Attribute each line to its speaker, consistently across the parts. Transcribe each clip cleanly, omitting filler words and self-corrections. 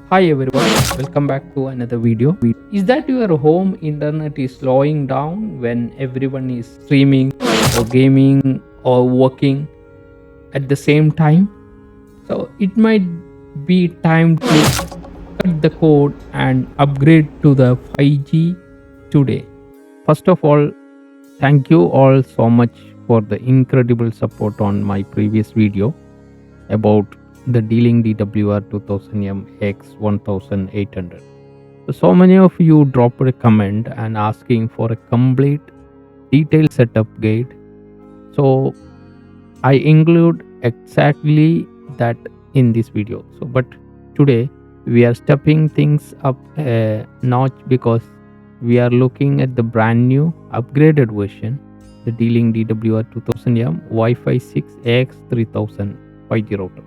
Speaker 1: Hi everyone, welcome back to another video. Is that your home internet is slowing down when everyone is streaming or gaming or working at the same time? So it might be time to cut the code and upgrade to the 5G today. First of all, thank you all so much for the incredible support on my previous video about the Dlink DWR-2000MX 1800. So many of you dropped a comment and asking for a complete detailed setup guide. So I include exactly that in this video. But today we are stepping things up a notch because we are looking at the brand new upgraded version, the Dlink DWR-2000M Wi-Fi 6 AX3000 5G router.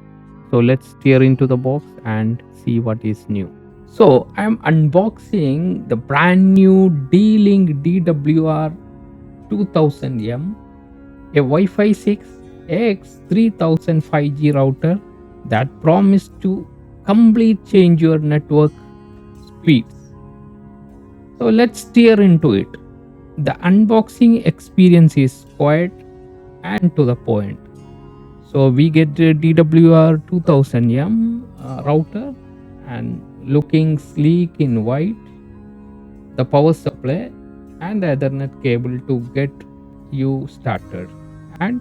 Speaker 1: So let's steer into the box and see what is new. So I'm unboxing the brand new Dlink DWR-2000M, a Wi-Fi 6 X3000 5G router that promised to complete change your network speeds. So let's steer into it. The unboxing experience is quiet and to the point. So we get the DWR-2000M router and looking sleek in white, the power supply and the Ethernet cable to get you started, and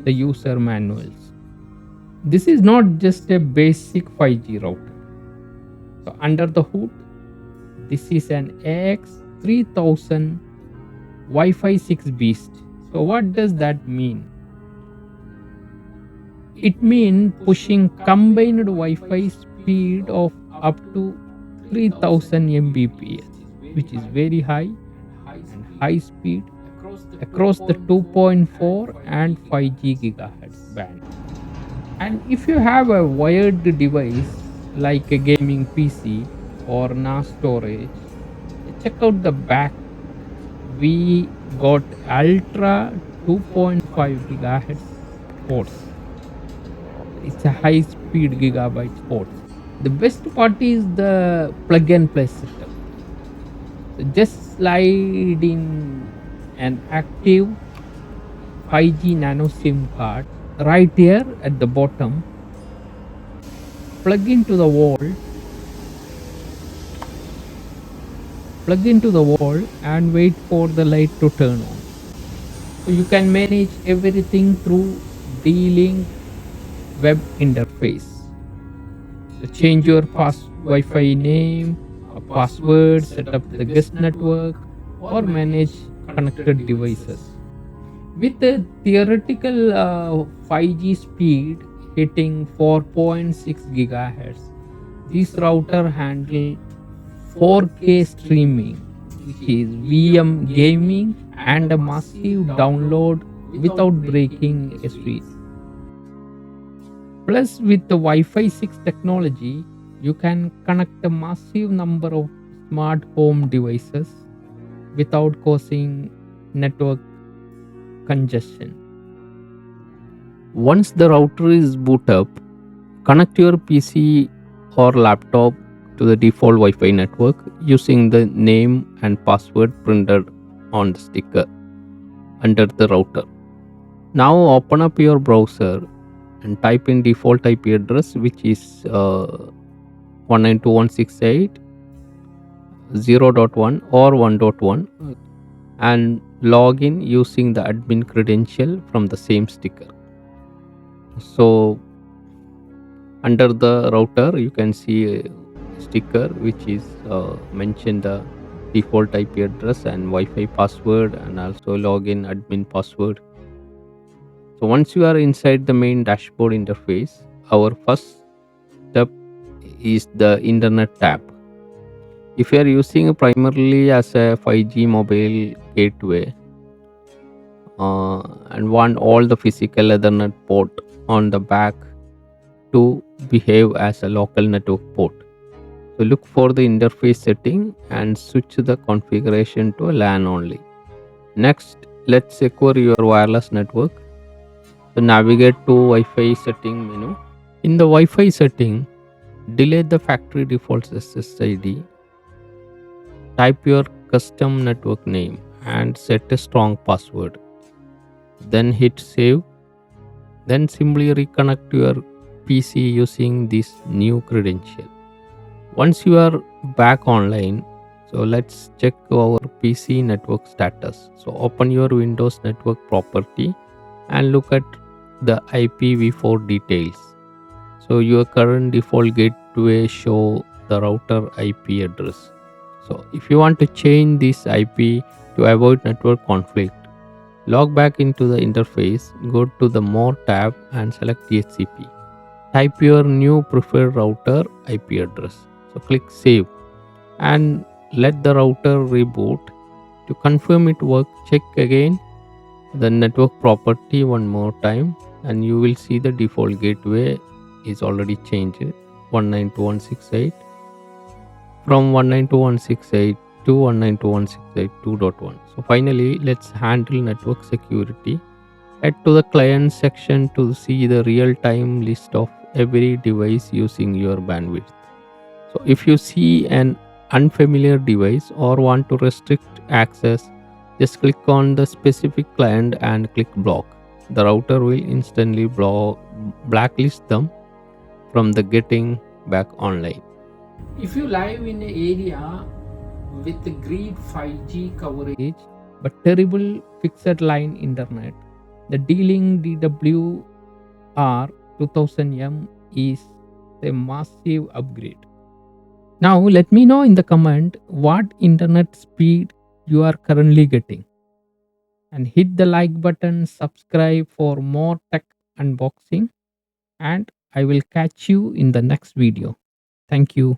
Speaker 1: the user manuals. This is not just a basic 5G router. So under the hood, this is an AX3000 Wi-Fi 6 beast. So what does that mean? It means pushing combined Wi-Fi speed of up to 3000 Mbps, which is very high, and high speed across the 2.4 and 5G gigahertz band. And if you have a wired device like a gaming PC or NAS storage, check out the back. We got Ultra 2.5 gigahertz ports. It's a high speed gigabyte ports. The best part is the plug and play setup. So just slide in an active 5G nano SIM card right here at the bottom, plug into the wall and wait for the light to turn on. So you can manage everything through D-Link web interface. So change your Wi-Fi name, a password, set up the guest network, or manage connected devices. With the theoretical 5G speed hitting 4.6 gigahertz, this router handles 4K streaming, which is VM gaming, and a massive download without breaking a switch. Plus, with the Wi-Fi 6 technology, you can connect a massive number of smart home devices without causing network congestion. Once the router is boot up, connect your PC or laptop to the default Wi-Fi network using the name and password printed on the sticker under the router. Now open up your browser and type in default IP address, which is 192.168.0.1 or 1.1, and log in using the admin credential from the same sticker. So under the router you can see a sticker which is mentioned the default IP address and Wi-Fi password, and also login admin password. So once you are inside the main dashboard interface, our first step is the internet tab. If you are using primarily as a 5G mobile gateway and want all the physical Ethernet port on the back to behave as a local network port, so look for the interface setting and switch the configuration to a LAN only. Next, let's secure your wireless network. So navigate to Wi-Fi setting menu. In the Wi-Fi setting, Delete the factory default SSID, type your custom network name, and set a strong password. Then hit save. Then simply reconnect your PC using this new credential. Once you are back online, so let's check our PC network status. So open your Windows network property and look at the IPv4 details. So your current default gateway show the router IP address. So if you want to change this IP to avoid network conflict, log back into the interface, go to the More tab and select DHCP. Type your new preferred router IP address. So click Save and let the router reboot. To confirm it work, check again the network property one more time and you will see the default gateway is already changed 192.168 from 192.168 to 192.168.2.1. So finally, let's handle network security. Head to the client section to see the real-time list of every device using your bandwidth. So if you see an unfamiliar device or want to restrict access, just click on the specific client and click block. The router will instantly blacklist them from the getting back online. If you live in an area with great 5G coverage but terrible fixed line internet, the D-Link DWR-2000M is a massive upgrade. Now let me know in the comment what internet speed you are currently getting, and hit the like button, subscribe for more tech unboxing, and I will catch you in the next video. Thank you.